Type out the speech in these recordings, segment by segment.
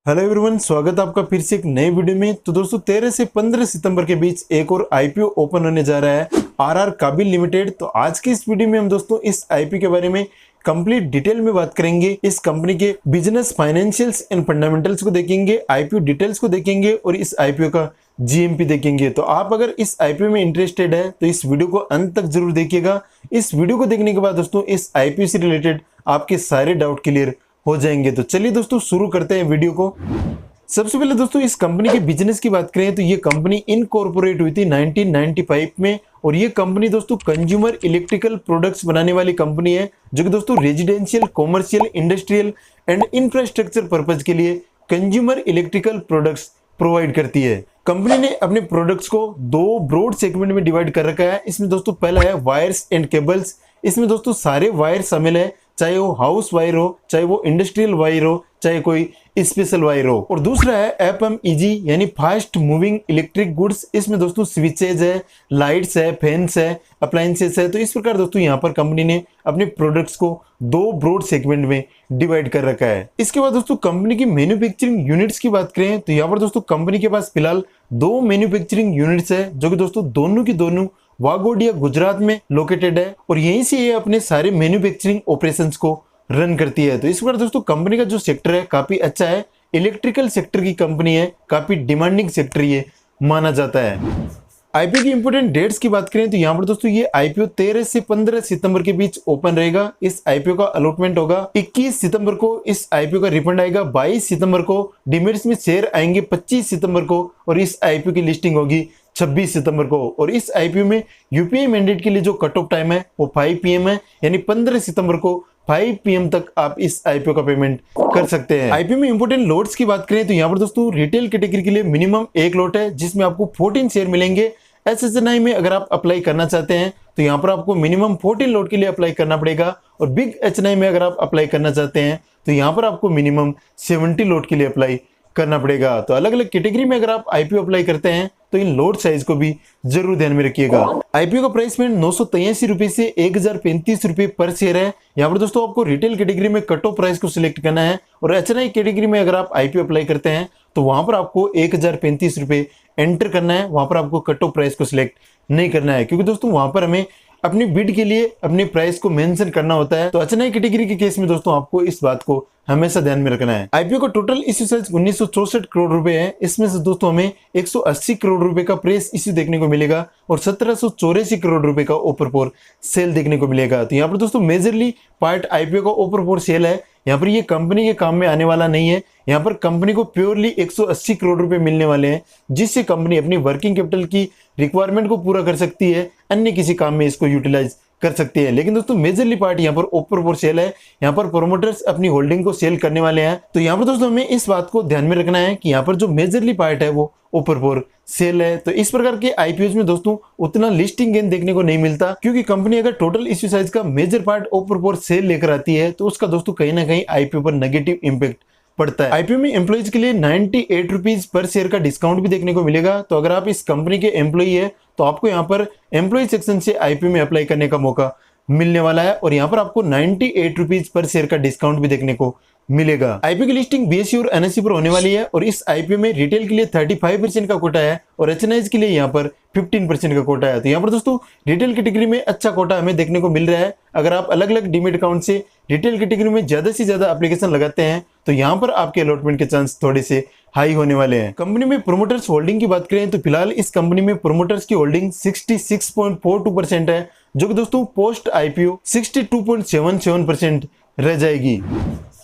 Hello everyone, स्वागत है आपका फिर से एक नए वीडियो में। तो दोस्तों 13 से 15 सितंबर के बीच एक और आईपीओ ओपन होने जा रहा है, आरआर काबिल लिमिटेड। तो आज के इस वीडियो में हम दोस्तों इस आईपीओ के बारे में कंप्लीट डिटेल में बात करेंगे। इस कंपनी के बिजनेस, फाइनेंशियल्स एंड फंडामेंटल्स को देखेंगे, आईपीओ डिटेल्स को देखेंगे और इस आईपीओ का जीएमपी देखेंगे। तो आप अगर इस आईपीओ में इंटरेस्टेड है तो इस वीडियो को अंत तक जरूर देखिएगा। इस वीडियो को देखने के बाद दोस्तों इस आईपीओ से रिलेटेड आपके सारे डाउट क्लियर हो जाएंगे। तो चलिए दोस्तों शुरू करते हैं वीडियो को। सबसे पहले दोस्तों इस कंपनी के बिजनेस की बात करें तो ये कंपनी इनकॉर्पोरेट हुई थी 1995 में, और ये कंपनी दोस्तों कंज्यूमर इलेक्ट्रिकल प्रोडक्ट्स बनाने वाली कंपनी है, जो कि दोस्तों residential, commercial, industrial and infrastructure purpose के लिए कंज्यूमर इलेक्ट्रिकल प्रोडक्ट्स प्रोवाइड करती है। कंपनी ने अपने प्रोडक्ट्स को दो ब्रॉड सेगमेंट में डिवाइड कर रखा है। इसमें दोस्तों पहला है वायर्स एंड केबल्स। इसमें दोस्तों सारे वायर शामिल है, चाहे वो हाउस वायर हो, चाहे वो इंडस्ट्रियल वायर हो, चाहे कोई स्पेशल वायर हो। और दूसरा है एफएमईजी यानी फास्ट मूविंग इलेक्ट्रिक गुड्स। इसमें दोस्तों स्विचेज है, लाइट्स है, फैंस है, अप्लायंसेस है। तो इस प्रकार दोस्तों यहाँ पर कंपनी ने अपने प्रोडक्ट्स को दो ब्रॉड सेगमेंट में डिवाइड कर रखा है। इसके बाद दोस्तों कंपनी की मैन्युफैक्चरिंग यूनिट्स की बात करें तो यहाँ पर दोस्तों कंपनी के पास फिलहाल दो मैन्युफैक्चरिंग यूनिट्स है, जो कि दोस्तों दोनों की दोनों वाघोडिया गुजरात में लोकेटेड है, और यहीं से ये अपने सारे मैन्युफैक्चरिंग ऑपरेशंस को रन करती है। तो इस बार दोस्तों कंपनी का जो सेक्टर है काफी अच्छा है, इलेक्ट्रिकल सेक्टर की कंपनी है, काफी डिमांडिंग सेक्टर ये माना जाता है। आईपीओ की इंपोर्टेंट डेट्स की बात करें तो यहाँ पर दोस्तों ये आईपीओ 13 से 15 सितंबर के बीच ओपन रहेगा। इस आईपीओ का अलॉटमेंट होगा 21 सितंबर को, इस आईपीओ का रिफंड आएगा 22 सितंबर को, डिमेरिट्स में शेयर आएंगे 25 सितंबर को, और इस आईपीओ की लिस्टिंग होगी 26 सितंबर को। और इस आईपीओ में यूपीआई मैंडेट के लिए जो कट ऑफ टाइम है वो 5 PM है, यानी 15 सितंबर को 5 PM तक आप इस आईपीओ का पेमेंट कर सकते हैं। आईपीओ में इंपोर्टेंट लॉट्स की बात करें तो यहाँ पर दोस्तों रिटेल कैटेगरी के लिए मिनिमम एक लॉट है, जिसमें आपको 14 शेयर मिलेंगे। एसएसएनआई में अगर आप अप्लाई करना चाहते हैं तो यहाँ पर आपको मिनिमम 14 लॉट के लिए अप्लाई करना पड़ेगा, और बिग एचएनआई में अगर आप अप्लाई करना चाहते हैं तो यहाँ पर आपको मिनिमम 70 लॉट के लिए अप्लाई करना पड़ेगा। तो अलग अलग कैटेगरी में अगर आप आईपीओ अप्लाई करते हैं तो इन लोड साइज को भी जरूर ध्यान में रखिएगा। आईपीओ का प्राइस में 983 रुपए से 1035 रुपए पर शेयर है। यहाँ पर दोस्तों आपको रिटेल कैटेगरी में कट ऑफ प्राइस को सिलेक्ट करना है, और एचएनआई कैटेगरी में अगर आप आईपीओ अप्लाई करते हैं तो वहां पर आपको 1035 रुपए एंटर करना है। वहां पर आपको कट ऑफ प्राइस को सिलेक्ट नहीं करना है, क्योंकि दोस्तों वहां पर हमें अपनी बिड के लिए अपने प्राइस को मेंशन करना होता है। तो एचएनआई कैटेगरी के केस में दोस्तों आपको इस बात को हमेशा ध्यान में रखना है। आईपीओ का टोटल इश्यू साइज 1964 करोड़ रुपए है। इसमें से दोस्तों हमें 180 करोड़ रुपए का प्रेस इश्यू देखने को मिलेगा, और 1784 करोड़ रुपए का ओपर फोर सेल देखने को मिलेगा। तो यहाँ पर दोस्तों मेजरली पार्ट आईपीओ का ओपर फोर सेल है। यहाँ पर ये कंपनी के काम में आने वाला नहीं है। यहाँ पर कंपनी को प्योरली 180 करोड़ रुपए मिलने वाले हैं, जिससे कंपनी अपनी वर्किंग कैपिटल की रिक्वायरमेंट को पूरा कर सकती है, अन्य किसी काम में इसको यूटिलाइज कर सकते हैं। लेकिन दोस्तों मेजरली पार्ट यहाँ पर ओपर फोर सेल है। यहाँ पर प्रोमोटर्स अपनी होल्डिंग को सेल करने वाले हैं। तो यहाँ पर दोस्तों हमें इस बात को ध्यान में रखना है कि यहाँ पर जो मेजरली पार्ट है वो ओपर फोर सेल है। तो इस प्रकार के आईपीओ में दोस्तों उतना लिस्टिंग गेन देखने को नहीं मिलता, क्योंकि कंपनी अगर टोटल इश्यू साइज का मेजर पार्ट ओपर फोर सेल लेकर आती है तो उसका दोस्तों कहीं ना कहीं आईपीओ पर नेगेटिव इंपैक्ट पड़ता है। आईपीओ में एम्प्लॉइज के लिए 98 रुपीज पर शेयर का डिस्काउंट भी देखने को मिलेगा। तो अगर आप इस कंपनी के एम्प्लॉई है तो आपको यहाँ पर एम्प्लॉय सेक्शन से आईपीओ में अप्लाई करने का मौका मिलने वाला है, और यहाँ पर आपको 98 रुपीज पर शेयर का डिस्काउंट भी देखने को मिलेगा। आईपीओ की लिस्टिंग बीएसई और एनएसई पर होने वाली है, और इस आईपीओ में रिटेल के लिए 35% का कोटा है, और एचएनआईज के लिए यहाँ पर 15% का कोटा है। तो यहाँ पर दोस्तों रिटेल कैटेगरी में अच्छा कोटा हमें देखने को मिल रहा है। अगर आप अलग अलग डीमेट अकाउंट से रिटेल कैटेगरी में ज्यादा से ज्यादा एप्लीकेशन लगाते हैं तो यहाँ पर आपके अलॉटमेंट के चांस थोड़े से हाई होने वाले हैं। कंपनी में प्रोमोटर्स होल्डिंग की बात करें तो फिलहाल इस कंपनी में प्रोमोटर्स की होल्डिंग 66.42% है, जो कि दोस्तों पोस्ट आईपीओ 62.77% रह जाएगी।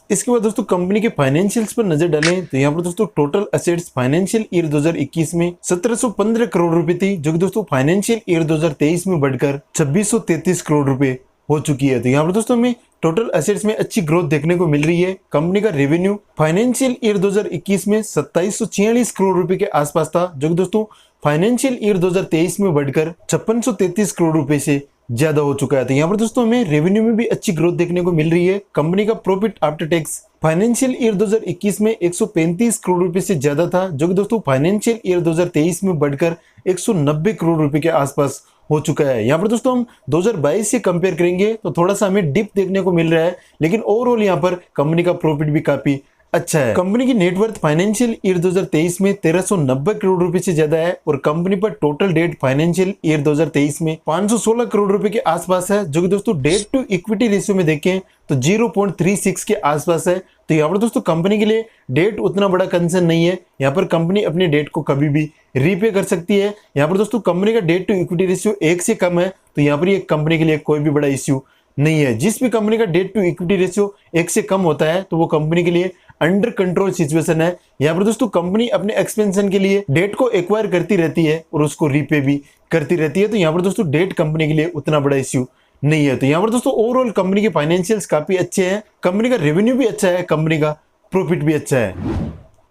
इसके बाद दोस्तों कंपनी के फाइनेंशियल्स पर नजर डालें तो यहाँ पर दोस्तों टोटल एसेट्स फाइनेंशियल ईयर 2021 में 1715 करोड़ रुपए थी, जो कि दोस्तों फाइनेंशियल ईयर 2023 में बढ़कर 2633 करोड़ रुपए हो चुकी है। तो यहाँ पर दोस्तों हमें टोटल एसेट्स में अच्छी ग्रोथ देखने को मिल रही है। कंपनी का रेवेन्यू फाइनेंशियल ईयर 2021 में 2746 करोड़ रुपए के आसपास था, जो कि दोस्तों फाइनेंशियल ईयर 2023 में बढ़कर 5633 करोड़ रुपए से ज्यादा हो चुका है। तो यहाँ पर दोस्तों हमें रेवेन्यू में भी अच्छी ग्रोथ देखने को मिल रही है। कंपनी का profit after tax financial year 2021 में 135 करोड़ रुपए से ज्यादा था, जो कि दोस्तों फाइनेंशियल ईयर 2023 में बढ़कर 190 करोड़ रुपए के आसपास हो चुका है। यहाँ पर दोस्तों हम 2022 से कंपेयर करेंगे तो थोड़ा सा हमें डिप देखने को मिल रहा है, लेकिन ओवरऑल यहाँ पर कंपनी का प्रॉफिट भी काफी अच्छा है। कंपनी की नेटवर्थ फाइनेंशियल ईयर 2023 में 1390 करोड़ रुपए से ज्यादा है और कंपनी पर टोटल डेट फाइनेंशियल ईयर 2023 में 516 करोड़ रुपए के आसपास है, जो कि दोस्तों डेट टू इक्विटी रेशियो में देखें तो 0.36 के आसपास है। तो यहाँ पर दोस्तों कंपनी के लिए डेट उतना बड़ा कंसर्न नहीं है। यहाँ पर कंपनी अपने डेट को कभी भी रीपे कर सकती है। यहाँ पर दोस्तों कंपनी का डेट टू इक्विटी रेशियो 1 से कम है, तो यहाँ पर ये कंपनी के लिए कोई भी बड़ा इश्यू नहीं है। जिस भी कंपनी का डेट टू इक्विटी रेशियो 1 से कम होता है तो वो कंपनी के लिए अंडर कंट्रोल सिचुएशन है। यहाँ पर दोस्तों कंपनी अपने एक्सपेंशन के लिए डेट को एक्वायर करती रहती है और उसको रीपे भी करती रहती है। तो यहाँ पर दोस्तों डेट कंपनी के लिए उतना बड़ा इश्यू नहीं है। तो यहाँ पर दोस्तों ओवरऑल कंपनी के फाइनेंशियल्स काफी अच्छे हैं, कंपनी का रेवेन्यू भी अच्छा है, कंपनी का प्रॉफिट भी अच्छा है।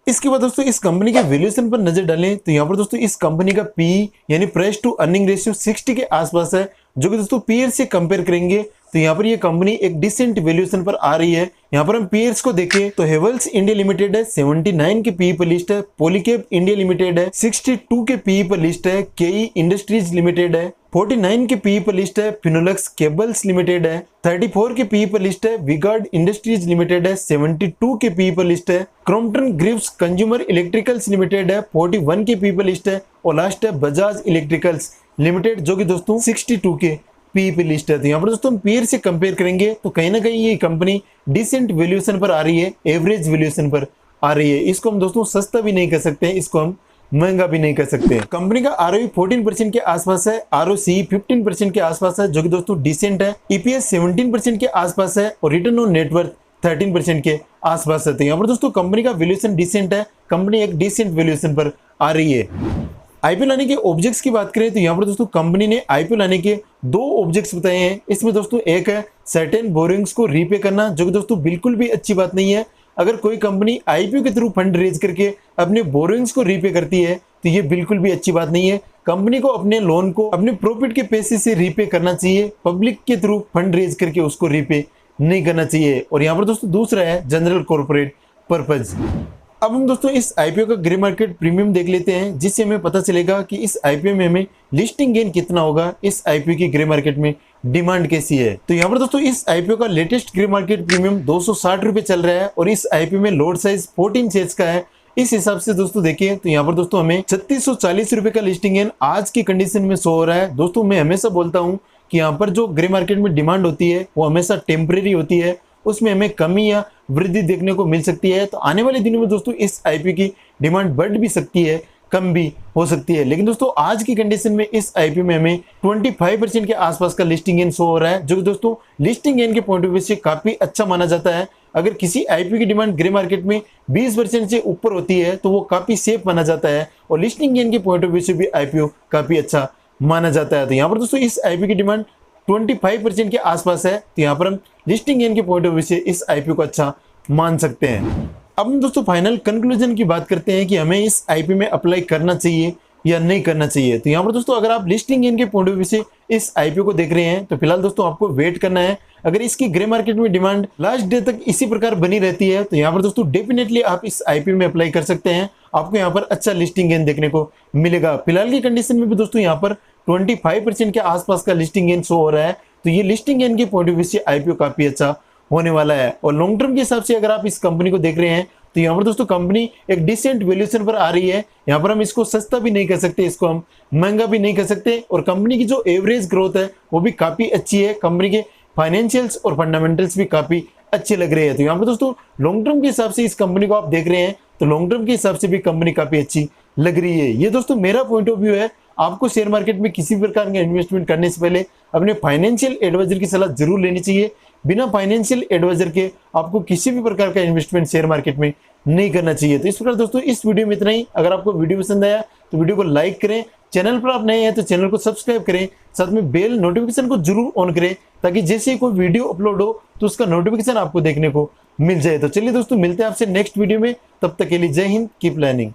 इसके बाद दोस्तों इस कंपनी के वैल्यूएशन पर नजर डालें तो यहाँ पर दोस्तों इस कंपनी का पी यानी प्राइस टू अर्निंग रेशियो 60 के आसपास है, जो कि दोस्तों पीयर से कंपेयर करेंगे तो यहाँ पर ये कंपनी एक डिसेंट वैल्यूएशन पर आ रही है। यहाँ पर हम पीयर्स को देखें तो हेवल्स इंडिया लिमिटेड है 79 के पीई पर लिस्ट है, पॉलीकैब इंडिया लिमिटेड है 62 के पीई पर लिस्ट है, केई इंडस्ट्रीज लिमिटेड है 49 के पीई पर लिस्ट है, फिनोलेक्स केबल्स लिमिटेड है 34 के पीई पर लिस्ट है, विगार्ड इंडस्ट्रीज लिमिटेड है 72 के पीई पर लिस्ट है, Crompton Greaves consumer electricals limited है 41 के पीई पर लिस्ट है और लास्ट है बजाज इलेक्ट्रिकल्स लिमिटेड, जो कि दोस्तों 62 के पी पे लिस्ट है। तो यहाँ पर दोस्तों हम पीयर से कंपेयर करेंगे तो कहीं ना कहीं ये कंपनी डिसेंट वैल्यूएशन पर आ रही है, एवरेज वैल्यूएशन पर आ रही है। इसको हम दोस्तों सस्ता भी नहीं कर सकते, इसको हम महंगा भी नहीं कर सकते। कंपनी का आरओई 14% के आसपास है, आरओसी 15% के आसपास है, जो कि दोस्तों डिसेंट है, ईपीएस 17% के आसपास है और रिटर्न ऑन नेटवर्थ 13% के आसपास है। तो यहाँ पर दोस्तों कंपनी का वैल्यूएशन डिसेंट है, कंपनी एक डिसेंट वैल्यूएशन पर आ रही है। आईपीओ लाने के ऑब्जेक्ट्स की बात करें तो यहाँ पर दोस्तों कंपनी ने आईपीओ लाने के 2 ऑब्जेक्ट्स बताए हैं। इसमें दोस्तों एक है सर्टेन बोरिंग्स को रीपे करना, जो कि दोस्तों बिल्कुल भी अच्छी बात नहीं है। अगर कोई कंपनी आईपीओ के थ्रू फंड रेज करके अपने बोरिंग्स को रीपे करती है तो ये बिल्कुल भी अच्छी बात नहीं है। कंपनी को अपने लोन को अपने प्रॉफिट के पैसे से रीपे करना चाहिए, पब्लिक के थ्रू फंड रेज करके उसको रीपे नहीं करना चाहिए। और यहाँ पर दोस्तों दूसरा है जनरल कॉर्पोरेट पर्पज। अब हम दोस्तों इस आईपीओ का ग्रे मार्केट प्रीमियम देख लेते हैं, जिससे हमें पता चलेगा कि इस आईपीओ में हमें लिस्टिंग गेन कितना होगा, इस आईपीओ की ग्रे मार्केट में डिमांड कैसी है। तो यहाँ पर दोस्तों इस आईपीओ का लेटेस्ट ग्रे मार्केट प्रीमियम 260 रुपए चल रहा है और इस आईपीओ में लोड साइज 14 शेयर्स का है। इस हिसाब से दोस्तों देखिए तो यहाँ पर दोस्तों हमें 3640 रुपए का लिस्टिंग गेन आज की कंडीशन में शो हो रहा है। दोस्तों मैं हमेशा बोलता हूँ कि यहाँ पर जो ग्रे मार्केट में डिमांड होती है वो हमेशा टेम्परेरी होती है, उसमें हमें कमी या वृद्धि देखने को मिल सकती है। तो आने वाले दिनों में दोस्तों इस आईपीओ की डिमांड बढ़ भी सकती है, कम भी हो सकती है, लेकिन दोस्तों आज की कंडीशन में इस आईपीओ में हमें 25% के आसपास का लिस्टिंग गेन शो हो रहा है, जो कि दोस्तों लिस्टिंग गेन के पॉइंट ऑफ व्यू से काफी अच्छा माना जाता है। अगर किसी आईपीओ की डिमांड ग्रे मार्केट में 20% से ऊपर होती है तो वो काफी सेफ माना जाता है और लिस्टिंग गेन के पॉइंट ऑफ व्यू से भी आईपीओ काफी अच्छा माना जाता है। तो यहाँ पर दोस्तों इस आईपीओ की डिमांड 25% के आसपास है, तो यहाँ पर हम लिस्टिंग गेन के पॉइंट ऑफ व्यू से इस आईपीओ को अच्छा मान सकते हैं। अब हम दोस्तों फाइनल कंक्लूजन की बात करते हैं कि हमें इस आईपीओ में अप्लाई करना चाहिए या नहीं करना चाहिए। तो यहाँ पर दोस्तों अगर आप लिस्टिंग गेन के पॉइंट ऑफ व्यू से इस आईपीओ को देख रहे हैं तो फिलहाल दोस्तों आपको वेट करना है। अगर इसकी ग्रे मार्केट में डिमांड लास्ट डे तक इसी प्रकार बनी रहती है तो यहाँ पर दोस्तों डेफिनेटली आप इस आईपीओ में अप्लाई कर सकते हैं, आपको यहाँ पर अच्छा लिस्टिंग गेन देखने को मिलेगा। फिलहाल की कंडीशन में भी दोस्तों यहाँ पर 25% के आसपास का लिस्टिंग गेन शो हो रहा है, तो ये लिस्टिंग गेन के पॉइंट ऑफ व्यू से आईपीओ काफी अच्छा होने वाला है। और लॉन्ग टर्म के हिसाब से अगर आप इस कंपनी को देख रहे हैं तो यहाँ पर दोस्तों कंपनी एक डिसेंट वैल्यूएशन पर आ रही है। यहाँ पर हम इसको सस्ता भी नहीं कर सकते, इसको हम महंगा भी नहीं कर सकते और कंपनी की जो एवरेज ग्रोथ है वो भी काफी अच्छी है, कंपनी के फाइनेंशियल्स और फंडामेंटल्स भी काफी अच्छे लग रहे हैं। तो यहाँ पर दोस्तों लॉन्ग टर्म के हिसाब से इस कंपनी को आप देख रहे हैं तो लॉन्ग टर्म के हिसाब से भी कंपनी काफी अच्छी लग रही है। ये दोस्तों मेरा पॉइंट ऑफ व्यू है। आपको शेयर मार्केट में किसी प्रकार का इन्वेस्टमेंट करने से पहले अपने फाइनेंशियल एडवाइजर की सलाह जरूर लेनी चाहिए। बिना फाइनेंशियल एडवाइजर के आपको किसी भी प्रकार का इन्वेस्टमेंट शेयर मार्केट में नहीं करना चाहिए। तो इस प्रकार दोस्तों इस वीडियो में इतना ही। अगर आपको वीडियो पसंद आया तो वीडियो को लाइक करें, चैनल पर आप नए हैं तो चैनल को सब्सक्राइब करें, साथ में बेल नोटिफिकेशन को जरूर ऑन करें ताकि जैसे ही कोई वीडियो अपलोड हो तो उसका नोटिफिकेशन आपको देखने को मिल जाए। तो चलिए दोस्तों मिलते हैं आपसे नेक्स्ट वीडियो में, तब तक के लिए जय हिंद, कीप लर्निंग।